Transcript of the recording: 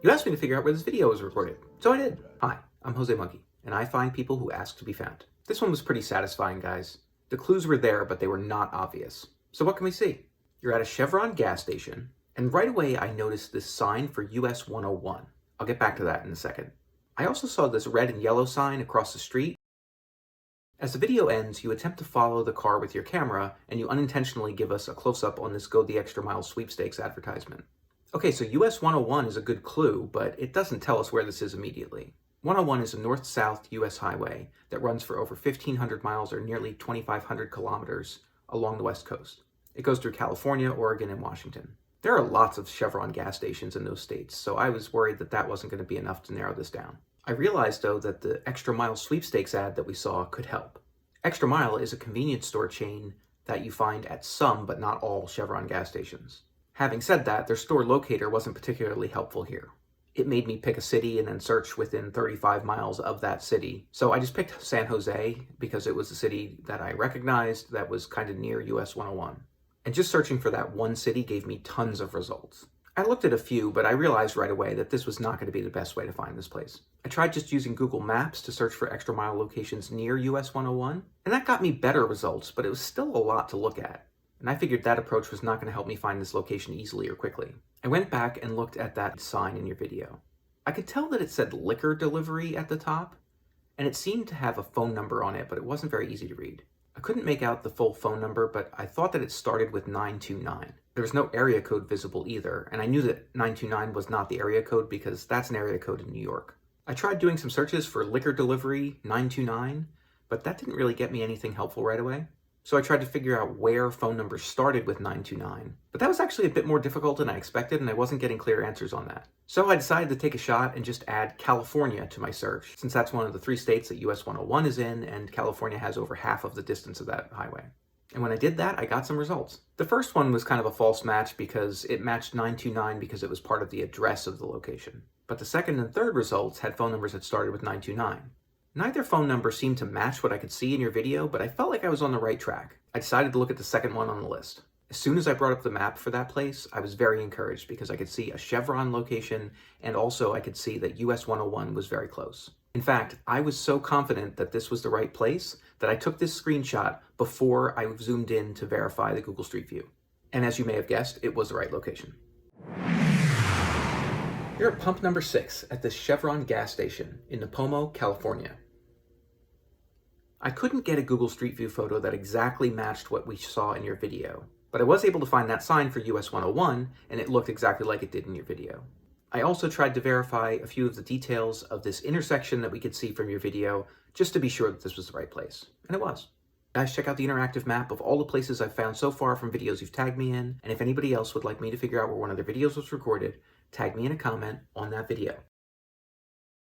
You asked me to figure out where this video was recorded, so I did. Hi, I'm Jose Monkey, and I find people who ask to be found. This one was pretty satisfying, guys. The clues were there, but they were not obvious. So what can we see? You're at a Chevron gas station, and right away I noticed this sign for US 101. I'll get back to that in a second. I also saw this red and yellow sign across the street. As the video ends, you attempt to follow the car with your camera, and you unintentionally give us a close-up on this Go the Extra Mile sweepstakes advertisement. Okay, so US 101 is a good clue, but it doesn't tell us where this is immediately. 101 is a north-south US highway that runs for over 1,500 miles or nearly 2,500 kilometers along the West Coast. It goes through California, Oregon, and Washington. There are lots of Chevron gas stations in those states, so I was worried that that wasn't going to be enough to narrow this down. I realized, though, that the Extra Mile sweepstakes ad that we saw could help. Extra Mile is a convenience store chain that you find at some, but not all, Chevron gas stations. Having said that, their store locator wasn't particularly helpful here. It made me pick a city and then search within 35 miles of that city. So I just picked San Jose because it was a city that I recognized that was kind of near US 101. And just searching for that one city gave me tons of results. I looked at a few, but I realized right away that this was not going to be the best way to find this place. I tried just using Google Maps to search for Extra Mile locations near US 101, and that got me better results, but it was still a lot to look at. And I figured that approach was not going to help me find this location easily or quickly. I went back and looked at that sign in your video. I could tell that it said liquor delivery at the top, and it seemed to have a phone number on it, but it wasn't very easy to read. I couldn't make out the full phone number, but I thought that it started with 929. There was no area code visible either, and I knew that 929 was not the area code because that's an area code in New York. I tried doing some searches for liquor delivery 929, but that didn't really get me anything helpful right away. So I tried to figure out where phone numbers started with 929, but that was actually a bit more difficult than I expected, and I wasn't getting clear answers on that. So I decided to take a shot and just add California to my search, since that's one of the 3 states that US 101 is in, and California has over half of the distance of that highway. And when I did that, I got some results. The first one was kind of a false match because it matched 929 because it was part of the address of the location. But the second and third results had phone numbers that started with 929. Neither phone number seemed to match what I could see in your video, but I felt like I was on the right track. I decided to look at the second one on the list. As soon as I brought up the map for that place, I was very encouraged because I could see a Chevron location, and also I could see that US 101 was very close. In fact, I was so confident that this was the right place that I took this screenshot before I zoomed in to verify the Google Street View. And as you may have guessed, it was the right location. You're at pump number 6 at the Chevron gas station in Nipomo, California. I couldn't get a Google Street View photo that exactly matched what we saw in your video, but I was able to find that sign for US 101, and it looked exactly like it did in your video. I also tried to verify a few of the details of this intersection that we could see from your video, just to be sure that this was the right place, and it was. Guys, check out the interactive map of all the places I've found so far from videos you've tagged me in, and if anybody else would like me to figure out where one of their videos was recorded, tag me in a comment on that video.